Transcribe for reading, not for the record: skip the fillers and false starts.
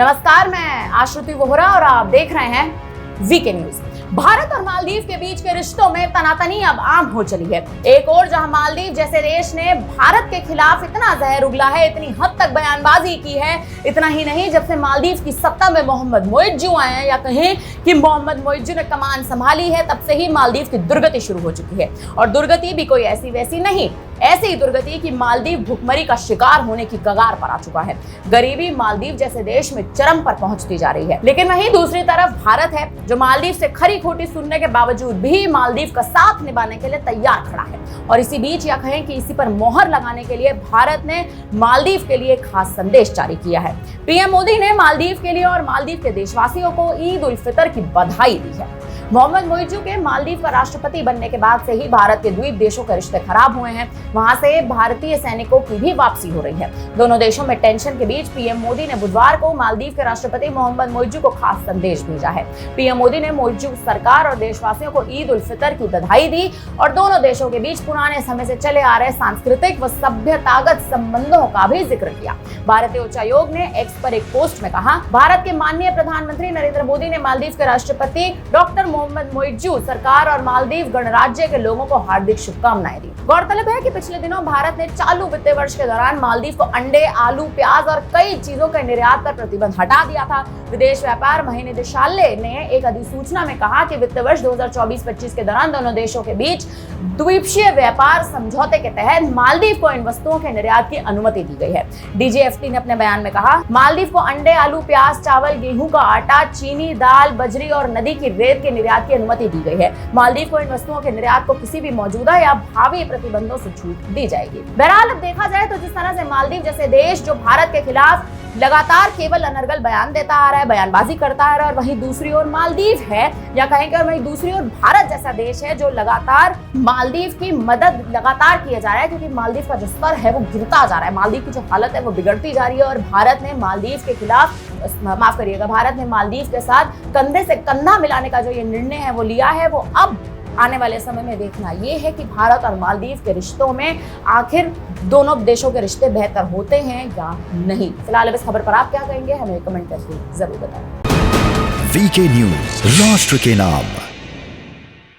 नमस्कार, मैं आश्रुति वोहरा और आप देख रहे हैं वीके न्यूज। भारत और मालदीव के बीच के रिश्तों में तनातनी अब आम हो चली है। एक और जहां मालदीव जैसे देश ने भारत के खिलाफ इतना जहर उगला है, इतनी हद तक बयानबाजी की है। इतना ही नहीं, जब से मालदीव की सत्ता में मोहम्मद मोइज्जू आए हैं, या कहें कि मोहम्मद मोइज्जू ने कमान संभाली है, तब से ही मालदीव की दुर्गति शुरू हो चुकी है। और दुर्गति भी कोई ऐसी वैसी नहीं, ऐसी दुर्गति कि मालदीव भुखमरी का शिकार होने की कगार पर आ चुका है। गरीबी मालदीव जैसे देश में चरम पर पहुंचती जा रही है। लेकिन वहीं दूसरी तरफ भारत है, जो मालदीव से खरी खोटी सुनने के बावजूद भी मालदीव का साथ निभाने के लिए तैयार खड़ा है। और इसी बीच, या कहें कि इसी पर मोहर लगाने के लिए भारत ने मालदीव के लिए खास संदेश जारी किया है। पीएम मोदी ने मालदीव के लिए और मालदीव के देशवासियों को ईद उल फितर की बधाई दी है। मोहम्मद मोइज्जू के मालदीव का राष्ट्रपति बनने के बाद से ही भारत के द्वीप देशों के रिश्ते खराब हुए हैं। वहां से भारतीय सैनिकों की भी वापसी हो रही है। दोनों देशों में टेंशन के बीच पीएम मोदी ने बुधवार को मालदीव के राष्ट्रपति मोहम्मद मोइज्जू को खास संदेश भेजा है। पीएम मोदी ने मोइज्जू सरकार और देशवासियों को ईद उल फितर की बधाई दी और दोनों देशों के बीच पुराने समय से चले आ रहे सांस्कृतिक व सभ्यतागत संबंधों का भी जिक्र किया। भारतीय उच्चायोग ने एक्स पर एक पोस्ट में कहा, भारत के माननीय प्रधानमंत्री नरेंद्र मोदी ने मालदीव के राष्ट्रपति डॉक्टर मोहम्मद मोइज्जू सरकार और मालदीव गणराज्य के लोगों को हार्दिक शुभकामनाएं दी। गौरतलब है कि पिछले दिनों भारत ने चालू वित्तीय वर्ष के दौरान मालदीव को अंडे, आलू, प्याज और कई चीजों के निर्यात पर प्रतिबंध हटा दिया था। विदेश व्यापार महानिदेशालय ने एक अधिसूचना में कहा कि वित्तीय वर्ष 2024-25 के दौरान दोनों देशों के बीच द्वीपीय व्यापार समझौते के तहत मालदीव को इन वस्तुओं के निर्यात की अनुमति दी गई है। डीजीएफटी ने अपने बयान में कहा, मालदीव को अंडे, आलू, प्याज, चावल, गेहूं का आटा, चीनी, दाल, बजरी और नदी की रेत के निर्यात की अनुमति दी गई है। मालदीव को इन वस्तुओं के निर्यात को किसी भी मौजूदा या भावी प्रतिबंधों से छूट दी जाएगी। बहरहाल, अब देखा जाए तो जिस तरह से मालदीव जैसे देश जो भारत के खिलाफ लगातार केवल अनर्गल बयान देता आ रहा है, बयानबाजी करता आ रहा है, और वहीं दूसरी ओर मालदीव है, या कहेंगे और वहीं दूसरी ओर भारत जैसा देश है जो लगातार मालदीव की मदद लगातार किया जा रहा है, क्योंकि मालदीव का जो स्तर है वो गिरता जा रहा है। मालदीव की जो हालत है वो बिगड़ती जा रही है। और भारत ने मालदीव के खिलाफ, माफ करिएगा, भारत ने मालदीव के साथ कंधे से कंधा मिलाने का जो ये निर्णय है वो लिया है। वो अब आने वाले समय में देखना ये है कि भारत और मालदीव के रिश्तों में आखिर दोनों देशों के रिश्ते बेहतर होते हैं या नहीं। फिलहाल इस खबर पर आप क्या कहेंगे, हमें कमेंट करके जरूर बताएं। वीके न्यूज, राष्ट्र के नाम।